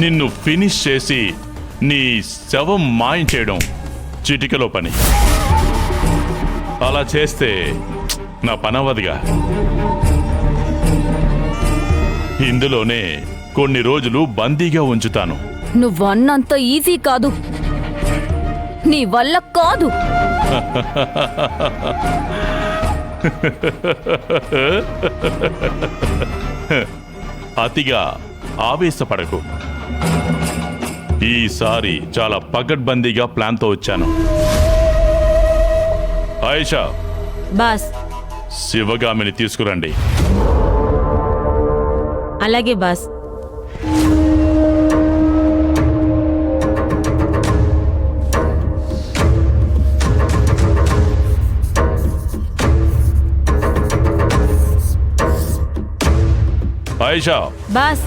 నిన్ను ఫినిష్ చేసి నీ శవం మాయం చేయడం చిటికలో పని. అలా చేస్తే నా పనవదిగా. ఇందులోనే కొన్ని రోజులు బందీగా ఉంచుతాను. నువ్వన్నంత ఈజీ కాదు, నీ వల్ల కాదు. అతిగా ఆవేశపడకు. ఈసారి చాలా పకడ్బందీగా ప్లాన్తో వచ్చాను. ఆయిషా, బాస్. శివగామిని తీసుకురండి. అలాగే boss. Ayesha, boss.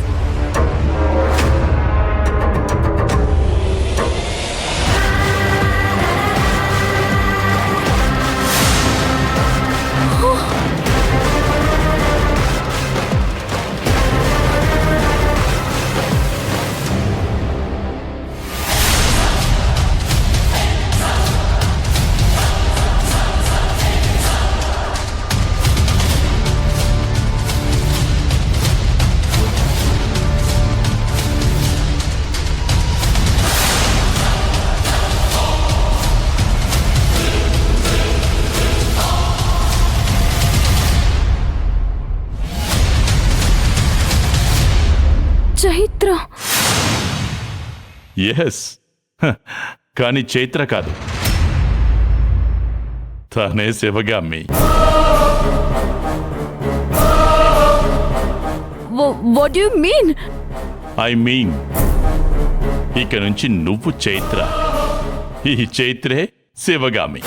Chaitra. Yes, కానీ చైత్ర కాదు, తనే Shivagami. What you mean? I mean, ఇక నుంచి నువ్వు చైత్ర, ఈ చైత్రే శివగామి.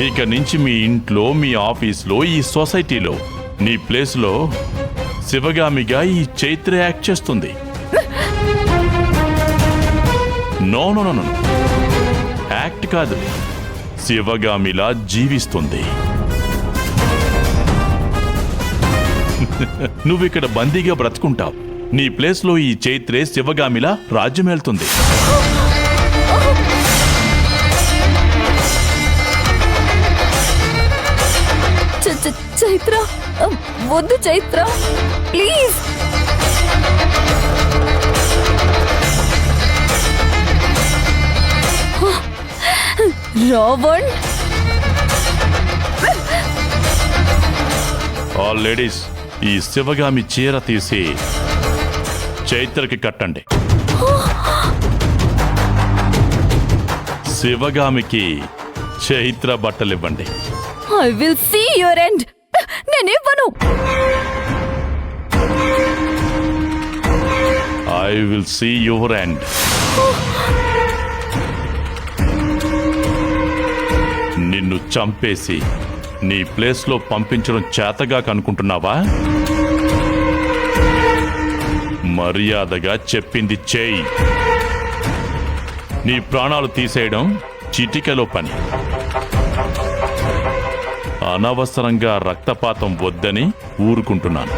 ఇక నుంచి మీ ఇంట్లో, మీ ఆఫీస్లో, ఈ సొసైటీలో, నీ ప్లేస్లో శివగామిగా ఈ చైత్ర యాక్ట్ చేస్తుంది. No no no no, act కాదు, శివగామిలా జీవిస్తుంది. నువ్విక్కడ బందీగా బ్రతుకుంటావు. నీ ప్లేస్లో ఈ చైత్రే శివగామిలా రాజ్యమేళ్తుంది. చైత్ర, వద్దు Chaitra, please. Ravan, all ladies, ఈ శివగామి చీర తీసి చైత్రకి కట్టండి. శివగామికి చైత్ర బట్టలివ్వండి. I will see your end. నేనివ్వను. I will see your end. నిన్ను చంపేసి నీ ప్లేస్లో పంపించడం చేతగా కనుకుంటున్నావా? మర్యాదగా చెప్పింది చేయి. నీ ప్రాణాలు తీసేయడం చిటికెలో పని. అనవసరంగా రక్తపాతం వద్దని ఊరుకుంటున్నాను.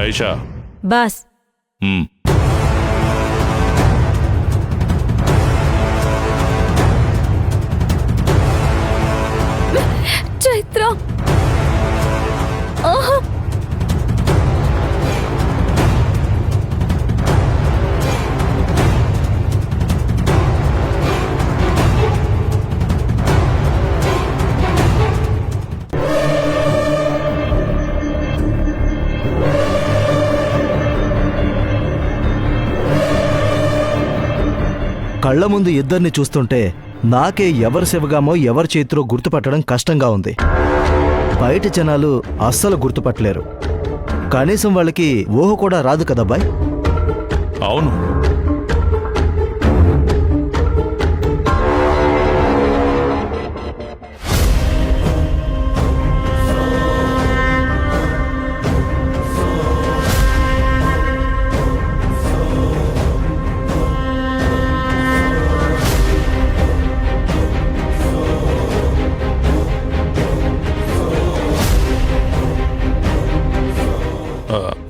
ఆయిషా. బాస్. చైత్ర, కళ్ల ముందు ఇద్దరిని చూస్తుంటే నాకే ఎవరు శివగామో ఎవరు చైత్రో గుర్తుపట్టడం కష్టంగా ఉంది. బయట జనాలు అస్సలు గుర్తుపట్టలేరు. కనీసం వాళ్ళకి ఊహ కూడా రాదు కదబ్బాయ్. అవును,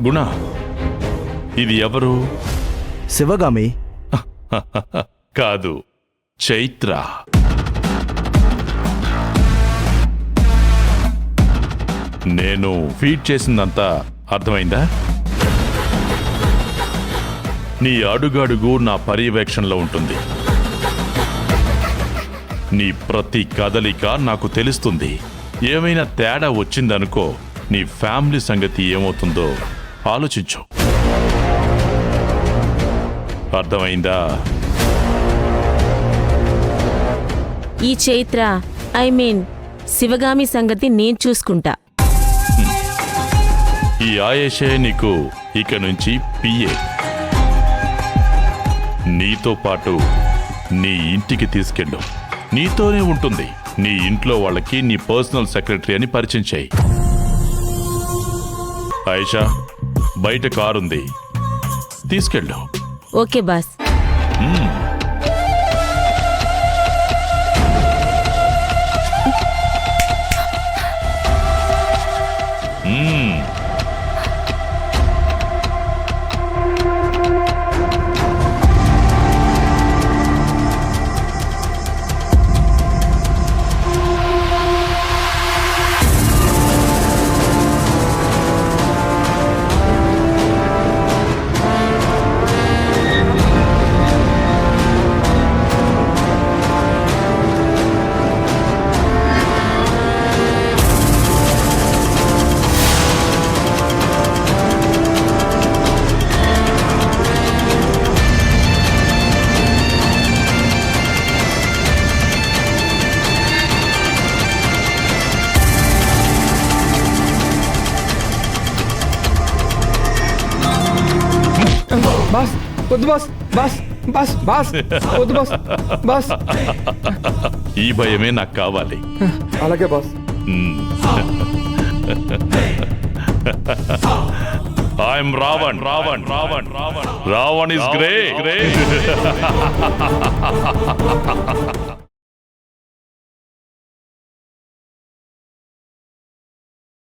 గుణ, ఇది ఎవరు? శివగామి. కాదు, చైత్ర. నేను ఫీడ్ చేసిందంతా అర్థమైందా? నీ అడుగడుగు నా పర్యవేక్షణలో ఉంటుంది. నీ ప్రతి కదలిక నాకు తెలుస్తుంది. ఏమైనా తేడా వచ్చిందనుకో, నీ ఫ్యామిలీ సంగతి ఏమవుతుందో ఆలోచించు. అర్థమైందా? ఈ చైత్ర ఐ మీన్ శివగామి సంగతి నేను చూసుకుంటా. ఈ ఆయేషే నీకు ఇక నుంచి పిఏ. నీతో పాటు నీ ఇంటికి తీసుకెళ్ళు. నీతోనే ఉంటుంది. నీ ఇంట్లో వాళ్ళకి నీ పర్సనల్ సెక్రటరీ అని పరిచయం చేయి. ఆయేషా, బయట కారుంది, తీసుకెళ్ళు. Okay boss. బాస్ వద్దు బాస్. బాస్ బాస్ బాస్ వద్దు బాస్. బాస్ ఈ భయమే నాకు కావాలి. అలాగే boss. I'm Ravan. Ravan Ravan Ravan Ravan is great.